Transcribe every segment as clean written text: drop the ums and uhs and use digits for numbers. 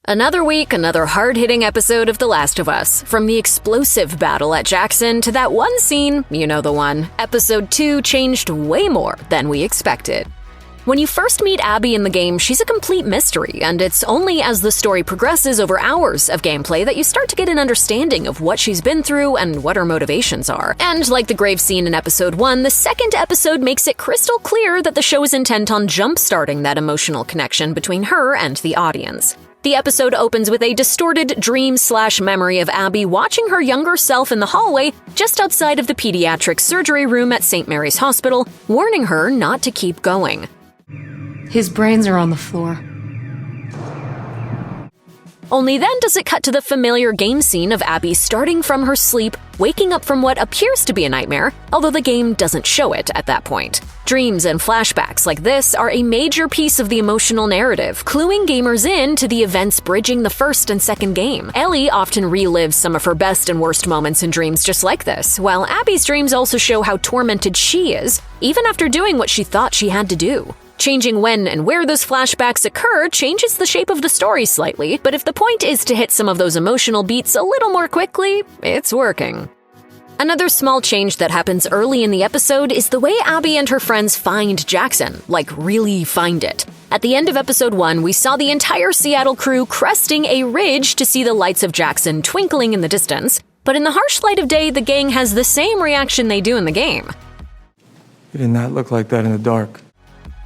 Another week, another hard-hitting episode of The Last of Us. From the explosive battle at Jackson to that one scene, you know the one. Episode 2 changed way more than we expected. When you first meet Abby in the game, she's a complete mystery, and it's only as the story progresses over hours of gameplay that you start to get an understanding of what she's been through and what her motivations are. And like the grave scene in episode 1, the second episode makes it crystal clear that the show is intent on jump-starting that emotional connection between her and the audience. The episode opens with a distorted dream/memory of Abby watching her younger self in the hallway just outside of the pediatric surgery room at St. Mary's Hospital, warning her not to keep going. His brains are on the floor. Only then does it cut to the familiar game scene of Abby starting from her sleep, waking up from what appears to be a nightmare, although the game doesn't show it at that point. Dreams and flashbacks like this are a major piece of the emotional narrative, cluing gamers in to the events bridging the first and second game. Ellie often relives some of her best and worst moments in dreams just like this, while Abby's dreams also show how tormented she is, even after doing what she thought she had to do. Changing when and where those flashbacks occur changes the shape of the story slightly, but if the point is to hit some of those emotional beats a little more quickly, it's working. Another small change that happens early in the episode is the way Abby and her friends find Jackson, like really find it. At the end of episode 1, we saw the entire Seattle crew cresting a ridge to see the lights of Jackson twinkling in the distance, but in the harsh light of day, the gang has the same reaction they do in the game. It did not look like that in the dark.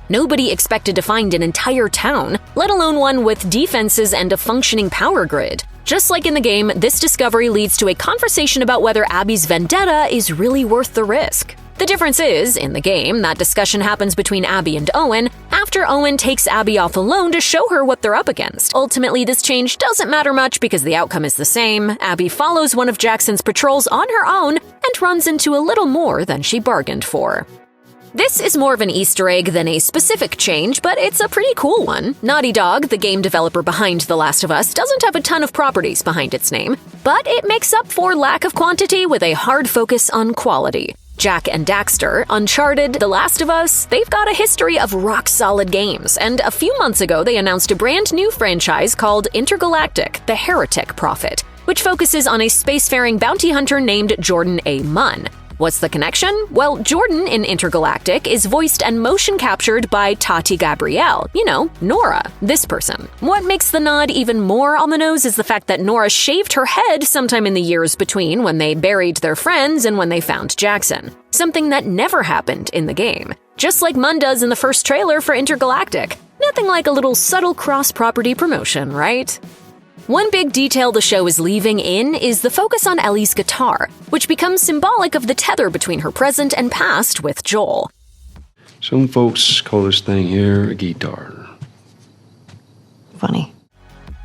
Nobody expected to find an entire town, let alone one with defenses and a functioning power grid. Just like in the game, this discovery leads to a conversation about whether Abby's vendetta is really worth the risk. The difference is, in the game, that discussion happens between Abby and Owen, after Owen takes Abby off alone to show her what they're up against. Ultimately, this change doesn't matter much because the outcome is the same. Abby follows one of Jackson's patrols on her own and runs into a little more than she bargained for. This is more of an Easter egg than a specific change, but it's a pretty cool one. Naughty Dog, the game developer behind The Last of Us, doesn't have a ton of properties behind its name, but it makes up for lack of quantity with a hard focus on quality. Jak and Daxter, Uncharted, The Last of Us, they've got a history of rock-solid games, and a few months ago they announced a brand new franchise called Intergalactic: The Heretic Prophet, which focuses on a spacefaring bounty hunter named Jordan A. Munn. What's the connection? Well, Jordan in Intergalactic is voiced and motion captured by Tati Gabrielle, you know, Nora, this person. What makes the nod even more on the nose is the fact that Nora shaved her head sometime in the years between when they buried their friends and when they found Jackson, something that never happened in the game. Just like Munn does in the first trailer for Intergalactic. Nothing like a little subtle cross-property promotion, right? One big detail the show is leaving in is the focus on Ellie's guitar, which becomes symbolic of the tether between her present and past with Joel. Some folks call this thing here a guitar. Funny.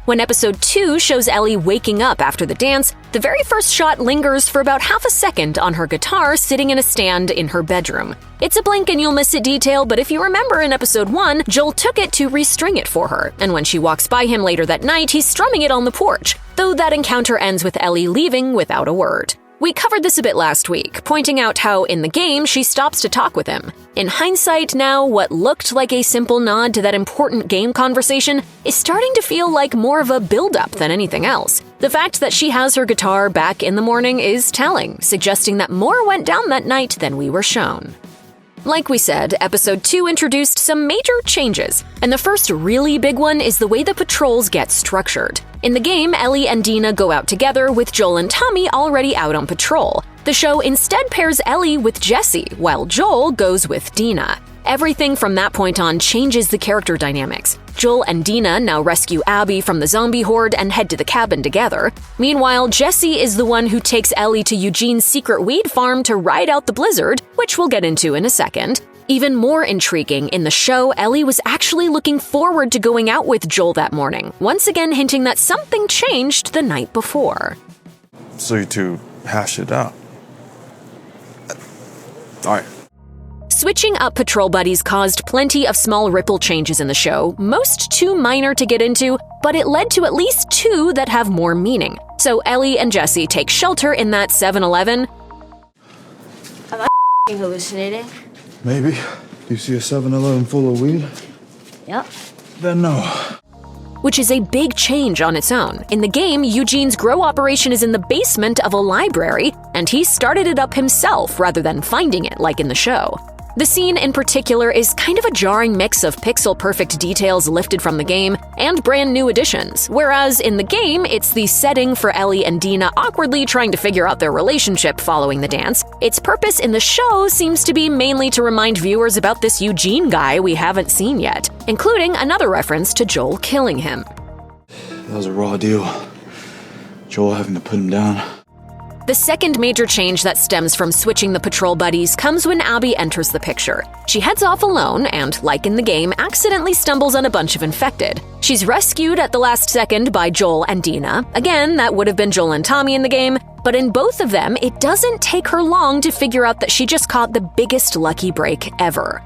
When episode 2 shows Ellie waking up after the dance, the very first shot lingers for about half a second on her guitar sitting in a stand in her bedroom. It's a blink and you'll miss it detail, but if you remember in episode 1, Joel took it to restring it for her, and when she walks by him later that night, he's strumming it on the porch, though that encounter ends with Ellie leaving without a word. We covered this a bit last week, pointing out how in the game she stops to talk with him. In hindsight now, what looked like a simple nod to that important game conversation is starting to feel like more of a build-up than anything else. The fact that she has her guitar back in the morning is telling, suggesting that more went down that night than we were shown. Like we said, episode 2 introduced some major changes, and the first really big one is the way the patrols get structured. In the game, Ellie and Dina go out together with Joel and Tommy already out on patrol. The show instead pairs Ellie with Jesse, while Joel goes with Dina. Everything from that point on changes the character dynamics. Joel and Dina now rescue Abby from the zombie horde and head to the cabin together. Meanwhile, Jesse is the one who takes Ellie to Eugene's secret weed farm to ride out the blizzard, which we'll get into in a second. Even more intriguing, in the show, Ellie was actually looking forward to going out with Joel that morning, once again hinting that something changed the night before. So you two hash it out. All right. Switching up patrol buddies caused plenty of small ripple changes in the show, most too minor to get into, but it led to at least 2 that have more meaning. So Ellie and Jesse take shelter in that 7-Eleven. Am I hallucinating? Maybe. You see a 7-Eleven full of weed? Yep. Then no. which is a big change on its own. In the game, Eugene's grow operation is in the basement of a library, and he started it up himself rather than finding it like in the show. The scene in particular is kind of a jarring mix of pixel-perfect details lifted from the game and brand new additions, whereas in the game, it's the setting for Ellie and Dina awkwardly trying to figure out their relationship following the dance. Its purpose in the show seems to be mainly to remind viewers about this Eugene guy we haven't seen yet, including another reference to Joel killing him. That was a raw deal. Joel having to put him down. The second major change that stems from switching the patrol buddies comes when Abby enters the picture. She heads off alone and, like in the game, accidentally stumbles on a bunch of infected. She's rescued at the last second by Joel and Dina. Again, that would have been Joel and Tommy in the game, but in both of them, it doesn't take her long to figure out that she just caught the biggest lucky break ever.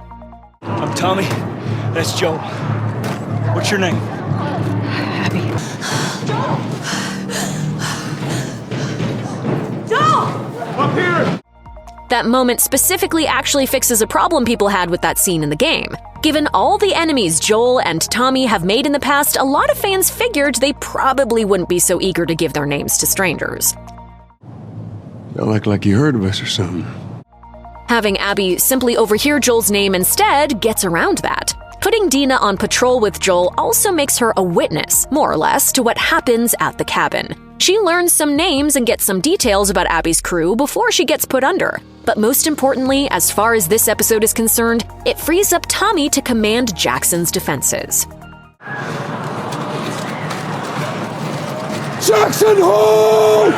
I'm Tommy. That's Joel. What's your name? Abby. Up here! That moment specifically actually fixes a problem people had with that scene in the game. Given all the enemies Joel and Tommy have made in the past, a lot of fans figured they probably wouldn't be so eager to give their names to strangers. Y'all act like you heard of us or something. Having Abby simply overhear Joel's name instead gets around that. Putting Dina on patrol with Joel also makes her a witness, more or less, to what happens at the cabin. She learns some names and gets some details about Abby's crew before she gets put under. But most importantly, as far as this episode is concerned, it frees up Tommy to command Jackson's defenses. Jackson, hold!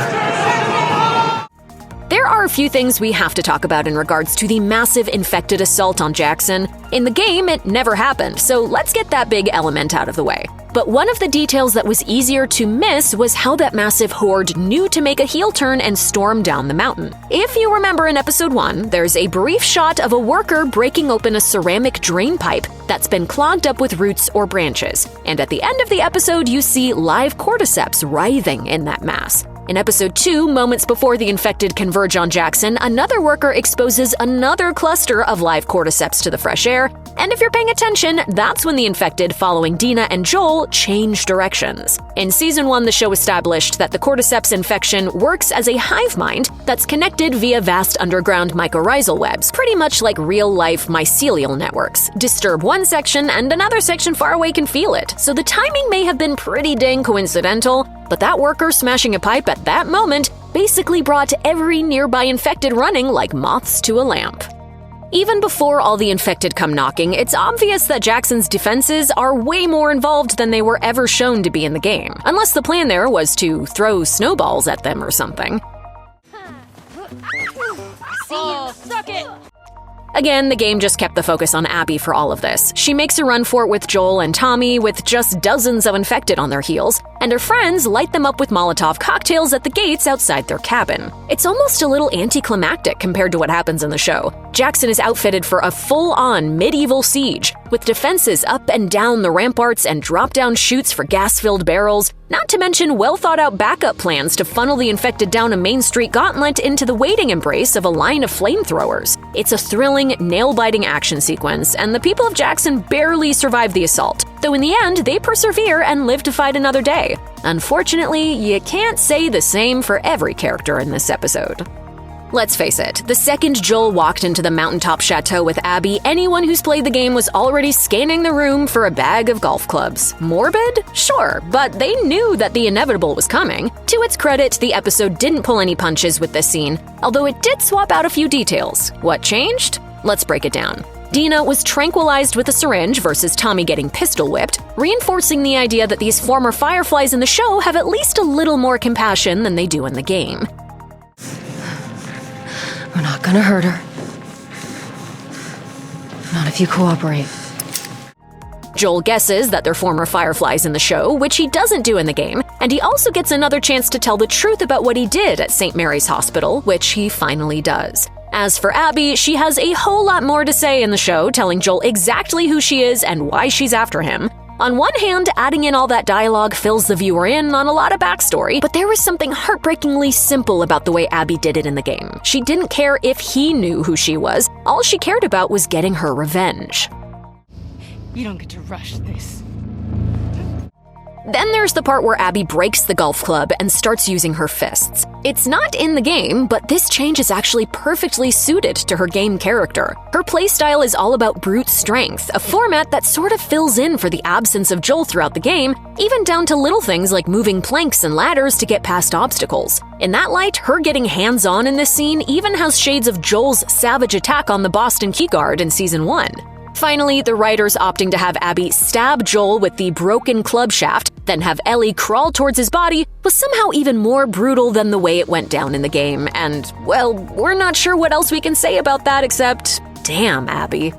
There are a few things we have to talk about in regards to the massive infected assault on Jackson. In the game, it never happened, so let's get that big element out of the way. But one of the details that was easier to miss was how that massive horde knew to make a heel turn and storm down the mountain. If you remember in episode 1, there's a brief shot of a worker breaking open a ceramic drain pipe that's been clogged up with roots or branches. And at the end of the episode, you see live cordyceps writhing in that mass. In episode 2, moments before the infected converge on Jackson, another worker exposes another cluster of live cordyceps to the fresh air, and if you're paying attention, that's when the infected following Dina and Joel change directions. In season 1, the show established that the cordyceps infection works as a hive mind that's connected via vast underground mycorrhizal webs, pretty much like real-life mycelial networks. Disturb one section and another section far away can feel it, so the timing may have been pretty dang coincidental, but that worker smashing a pipe at that moment basically brought every nearby infected running like moths to a lamp. Even before all the infected come knocking, it's obvious that Jackson's defenses are way more involved than they were ever shown to be in the game, unless the plan there was to throw snowballs at them or something. Suck it! Again, the game just kept the focus on Abby for all of this. She makes a run for it with Joel and Tommy with just dozens of infected on their heels, and her friends light them up with Molotov cocktails at the gates outside their cabin. It's almost a little anticlimactic compared to what happens in the show. Jackson is outfitted for a full-on medieval siege, with defenses up and down the ramparts and drop-down chutes for gas-filled barrels, not to mention well-thought-out backup plans to funnel the infected down a Main Street gauntlet into the waiting embrace of a line of flamethrowers. It's a thrilling, nail-biting action sequence, and the people of Jackson barely survive the assault, though in the end, they persevere and live to fight another day. Unfortunately, you can't say the same for every character in this episode. Let's face it, the second Joel walked into the mountaintop chateau with Abby, anyone who's played the game was already scanning the room for a bag of golf clubs. Morbid? Sure, but they knew that the inevitable was coming. To its credit, the episode didn't pull any punches with this scene, although it did swap out a few details. What changed? Let's break it down. Dina was tranquilized with a syringe versus Tommy getting pistol whipped, reinforcing the idea that these former Fireflies in the show have at least a little more compassion than they do in the game. We're not gonna hurt her. Not if you cooperate. Joel guesses that they're former Fireflies in the show, which he doesn't do in the game, and he also gets another chance to tell the truth about what he did at St. Mary's Hospital, which he finally does. As for Abby, she has a whole lot more to say in the show, telling Joel exactly who she is and why she's after him. On one hand, adding in all that dialogue fills the viewer in on a lot of backstory, but there was something heartbreakingly simple about the way Abby did it in the game. She didn't care if he knew who she was. All she cared about was getting her revenge. You don't get to rush this. Then there's the part where Abby breaks the golf club and starts using her fists. It's not in the game, but this change is actually perfectly suited to her game character. Her playstyle is all about brute strength, a format that sort of fills in for the absence of Joel throughout the game, even down to little things like moving planks and ladders to get past obstacles. In that light, her getting hands-on in this scene even has shades of Joel's savage attack on the Boston Keyguard in Season 1. Finally, the writers opting to have Abby stab Joel with the broken club shaft, then have Ellie crawl towards his body, was somehow even more brutal than the way it went down in the game, and, well, we're not sure what else we can say about that except, damn, Abby.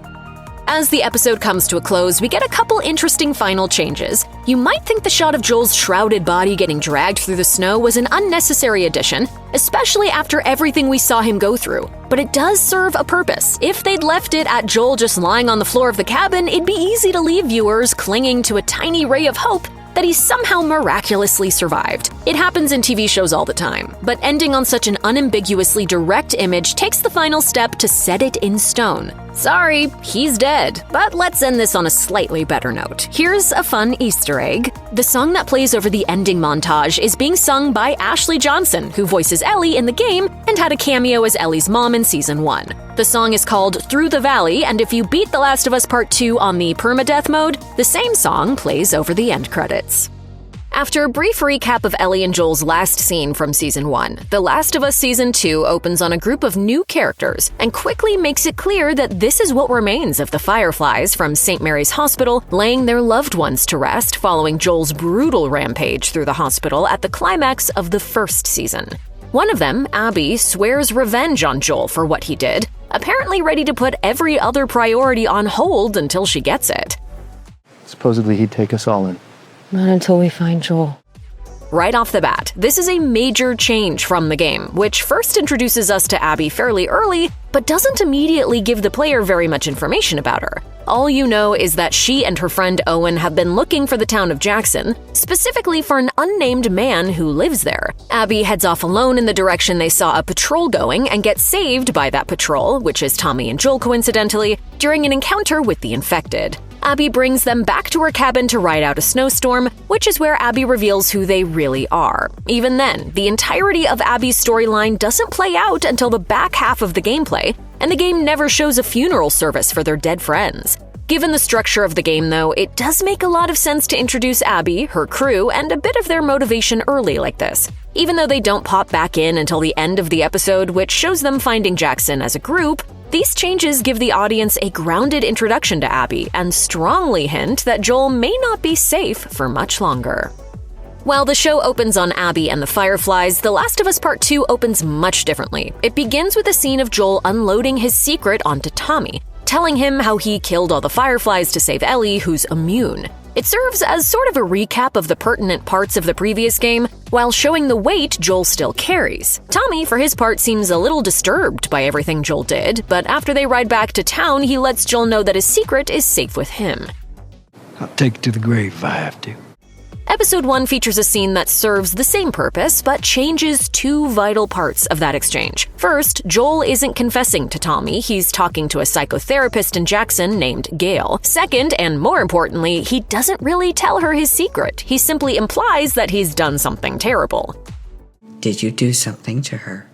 As the episode comes to a close, we get a couple interesting final changes. You might think the shot of Joel's shrouded body getting dragged through the snow was an unnecessary addition, especially after everything we saw him go through. But it does serve a purpose. If they'd left it at Joel just lying on the floor of the cabin, it'd be easy to leave viewers clinging to a tiny ray of hope that he somehow miraculously survived. It happens in TV shows all the time, but ending on such an unambiguously direct image takes the final step to set it in stone. Sorry, he's dead. But let's end this on a slightly better note. Here's a fun Easter egg. The song that plays over the ending montage is being sung by Ashley Johnson, who voices Ellie in the game and had a cameo as Ellie's mom in Season 1. The song is called Through the Valley, and if you beat The Last of Us Part 2 on the permadeath mode, the same song plays over the end credits. After a brief recap of Ellie and Joel's last scene from Season 1, The Last of Us Season 2 opens on a group of new characters and quickly makes it clear that this is what remains of the Fireflies from St. Mary's Hospital laying their loved ones to rest following Joel's brutal rampage through the hospital at the climax of the first season. One of them, Abby, swears revenge on Joel for what he did, apparently ready to put every other priority on hold until she gets it. Supposedly he'd take us all in. Not until we find Joel. Right off the bat, this is a major change from the game, which first introduces us to Abby fairly early, but doesn't immediately give the player very much information about her. All you know is that she and her friend Owen have been looking for the town of Jackson, specifically for an unnamed man who lives there. Abby heads off alone in the direction they saw a patrol going and gets saved by that patrol, which is Tommy and Joel coincidentally, during an encounter with the infected. Abby brings them back to her cabin to ride out a snowstorm, which is where Abby reveals who they really are. Even then, the entirety of Abby's storyline doesn't play out until the back half of the gameplay, and the game never shows a funeral service for their dead friends. Given the structure of the game, though, it does make a lot of sense to introduce Abby, her crew, and a bit of their motivation early like this. Even though they don't pop back in until the end of the episode, which shows them finding Jackson as a group, these changes give the audience a grounded introduction to Abby and strongly hint that Joel may not be safe for much longer. While the show opens on Abby and the Fireflies, The Last of Us Part 2 opens much differently. It begins with a scene of Joel unloading his secret onto Tommy, telling him how he killed all the Fireflies to save Ellie, who's immune. It serves as sort of a recap of the pertinent parts of the previous game, while showing the weight Joel still carries. Tommy, for his part, seems a little disturbed by everything Joel did, but after they ride back to town, he lets Joel know that his secret is safe with him. I'll take it to the grave if I have to. Episode 1 features a scene that serves the same purpose, but changes two vital parts of that exchange. First, Joel isn't confessing to Tommy, he's talking to a psychotherapist in Jackson named Gail. Second, and more importantly, he doesn't really tell her his secret. He simply implies that he's done something terrible. Did you do something to her?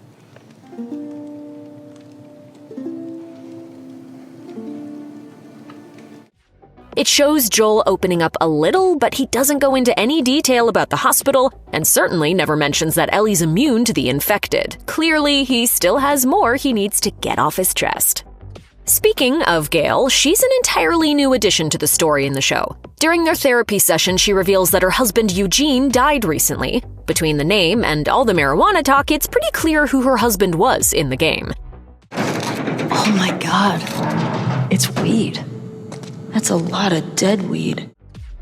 It shows Joel opening up a little, but he doesn't go into any detail about the hospital, and certainly never mentions that Ellie's immune to the infected. Clearly, he still has more he needs to get off his chest. Speaking of Gail, she's an entirely new addition to the story in the show. During their therapy session, she reveals that her husband Eugene died recently. Between the name and all the marijuana talk, it's pretty clear who her husband was in the game. Oh my god. It's weed. That's a lot of dead weed.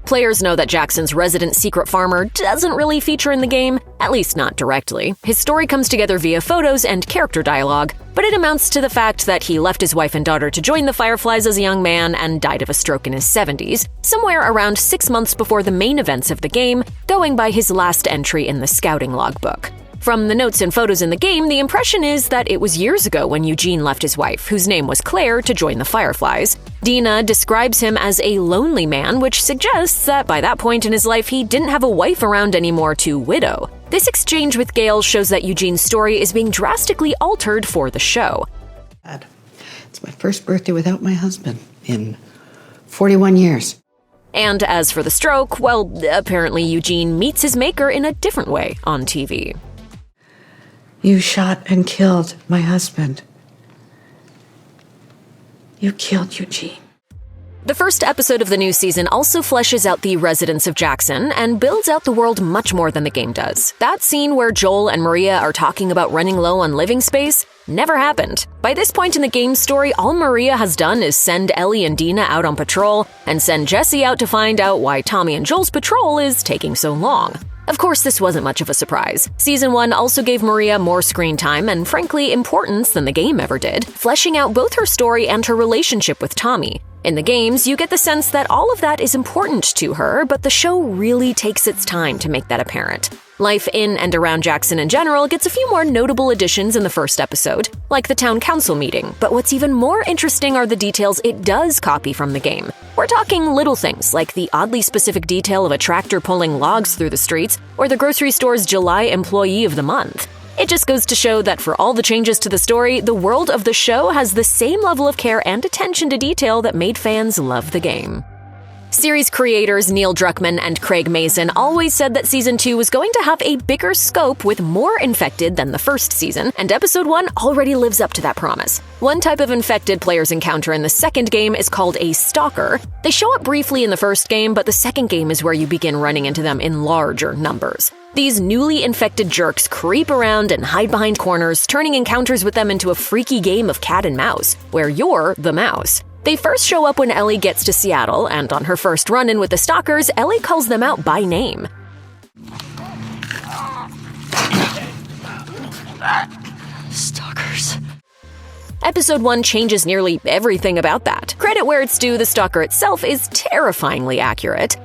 Players know that Jackson's resident secret farmer doesn't really feature in the game, at least not directly. His story comes together via photos and character dialogue, but it amounts to the fact that he left his wife and daughter to join the Fireflies as a young man and died of a stroke in his 70s, somewhere around 6 months before the main events of the game, going by his last entry in the scouting logbook. From the notes and photos in the game, the impression is that it was years ago when Eugene left his wife, whose name was Claire, to join the Fireflies. Dina describes him as a lonely man, which suggests that by that point in his life he didn't have a wife around anymore to widow. This exchange with Gale shows that Eugene's story is being drastically altered for the show. It's my first birthday without my husband in 41 years. And as for the stroke, well, apparently Eugene meets his maker in a different way on TV. You shot and killed my husband. You killed Eugene. The first episode of the new season also fleshes out the residents of Jackson and builds out the world much more than the game does. That scene where Joel and Maria are talking about running low on living space never happened. By this point in the game's story, all Maria has done is send Ellie and Dina out on patrol and send Jesse out to find out why Tommy and Joel's patrol is taking so long. Of course, this wasn't much of a surprise. Season 1 also gave Maria more screen time and, frankly, importance than the game ever did, fleshing out both her story and her relationship with Tommy. In the games, you get the sense that all of that is important to her, but the show really takes its time to make that apparent. Life in and around Jackson in general gets a few more notable additions in the first episode, like the town council meeting, but what's even more interesting are the details it does copy from the game. We're talking little things like the oddly specific detail of a tractor pulling logs through the streets, or the grocery store's July Employee of the Month. It just goes to show that for all the changes to the story, the world of the show has the same level of care and attention to detail that made fans love the game. Series creators Neil Druckmann and Craig Mazin always said that Season 2 was going to have a bigger scope with more infected than the first season, and Episode 1 already lives up to that promise. One type of infected players encounter in the second game is called a Stalker. They show up briefly in the first game, but the second game is where you begin running into them in larger numbers. These newly infected jerks creep around and hide behind corners, turning encounters with them into a freaky game of cat and mouse, where you're the mouse. They first show up when Ellie gets to Seattle, and on her first run-in with the Stalkers, Ellie calls them out by name. Stalkers. Episode 1 changes nearly everything about that. Credit where it's due, the Stalker itself is terrifyingly accurate.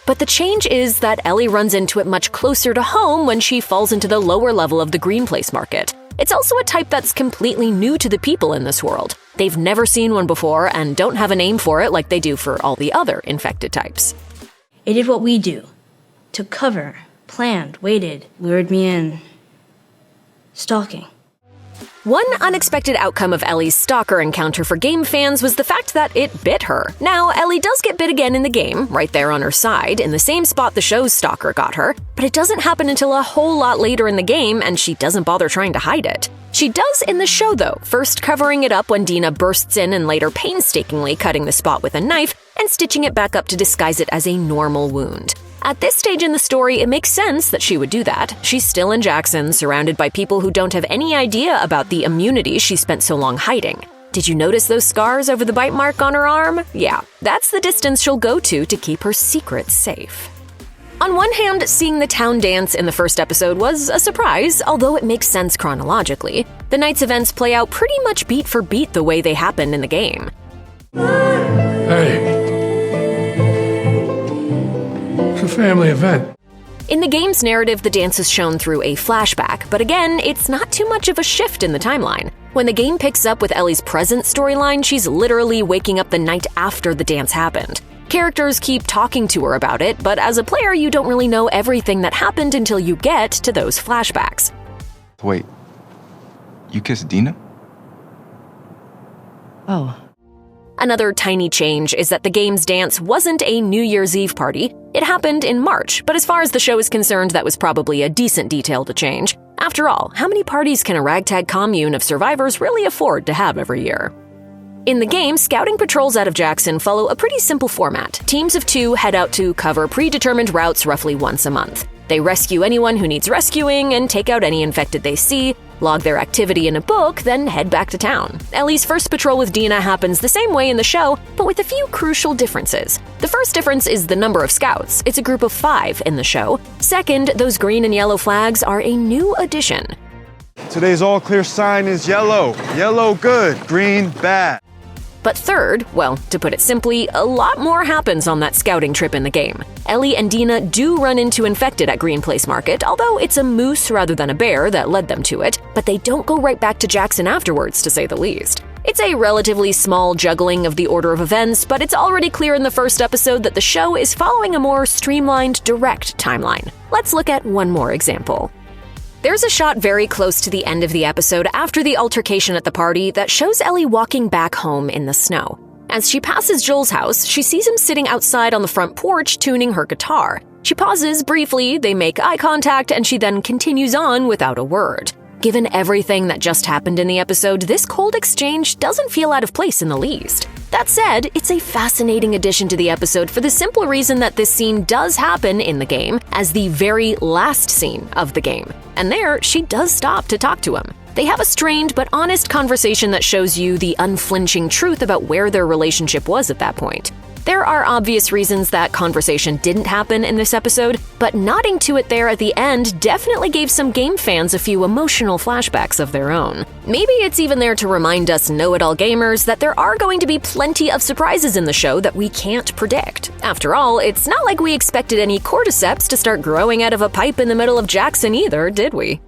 But the change is that Ellie runs into it much closer to home when she falls into the lower level of the Green Place market. It's also a type that's completely new to the people in this world. They've never seen one before and don't have a name for it like they do for all the other infected types. It did what we do. Took cover, planned, waited, lured me in. Stalking. One unexpected outcome of Ellie's Stalker encounter for game fans was the fact that it bit her. Now, Ellie does get bit again in the game, right there on her side, in the same spot the show's Stalker got her, but it doesn't happen until a whole lot later in the game, and she doesn't bother trying to hide it. She does in the show, though, first covering it up when Dina bursts in and later painstakingly cutting the spot with a knife and stitching it back up to disguise it as a normal wound. At this stage in the story, it makes sense that she would do that. She's still in Jackson, surrounded by people who don't have any idea about the immunity she spent so long hiding. Did you notice those scars over the bite mark on her arm? Yeah, that's the distance she'll go to keep her secret safe. On one hand, seeing the town dance in the first episode was a surprise, although it makes sense chronologically. The night's events play out pretty much beat for beat the way they happened in the game. Hey. It's a family event. In the game's narrative, the dance is shown through a flashback, but again, it's not too much of a shift in the timeline. When the game picks up with Ellie's present storyline, she's literally waking up the night after the dance happened. Characters keep talking to her about it, but as a player, you don't really know everything that happened until you get to those flashbacks. Wait, you kissed Dina? Oh. Another tiny change is that the game's dance wasn't a New Year's Eve party. It happened in March, but as far as the show is concerned, that was probably a decent detail to change. After all, how many parties can a ragtag commune of survivors really afford to have every year? In the game, scouting patrols out of Jackson follow a pretty simple format. Teams of 2 head out to cover predetermined routes roughly once a month. They rescue anyone who needs rescuing and take out any infected they see, log their activity in a book, then head back to town. Ellie's first patrol with Dina happens the same way in the show, but with a few crucial differences. The first difference is the number of scouts. It's a group of 5 in the show. Second, those green and yellow flags are a new addition. Today's all clear sign is yellow. Yellow good, green bad. But third, well, to put it simply, a lot more happens on that scouting trip in the game. Ellie and Dina do run into infected at Green Place Market, although it's a moose rather than a bear that led them to it, but they don't go right back to Jackson afterwards, to say the least. It's a relatively small juggling of the order of events, but it's already clear in the first episode that the show is following a more streamlined, direct timeline. Let's look at one more example. There's a shot very close to the end of the episode after the altercation at the party that shows Ellie walking back home in the snow. As she passes Joel's house, she sees him sitting outside on the front porch tuning her guitar. She pauses briefly, they make eye contact, and she then continues on without a word. Given everything that just happened in the episode, this cold exchange doesn't feel out of place in the least. That said, it's a fascinating addition to the episode for the simple reason that this scene does happen in the game as the very last scene of the game. And there, she does stop to talk to him. They have a strained but honest conversation that shows you the unflinching truth about where their relationship was at that point. There are obvious reasons that conversation didn't happen in this episode, but nodding to it there at the end definitely gave some game fans a few emotional flashbacks of their own. Maybe it's even there to remind us know-it-all gamers that there are going to be plenty of surprises in the show that we can't predict. After all, it's not like we expected any cordyceps to start growing out of a pipe in the middle of Jackson either, did we?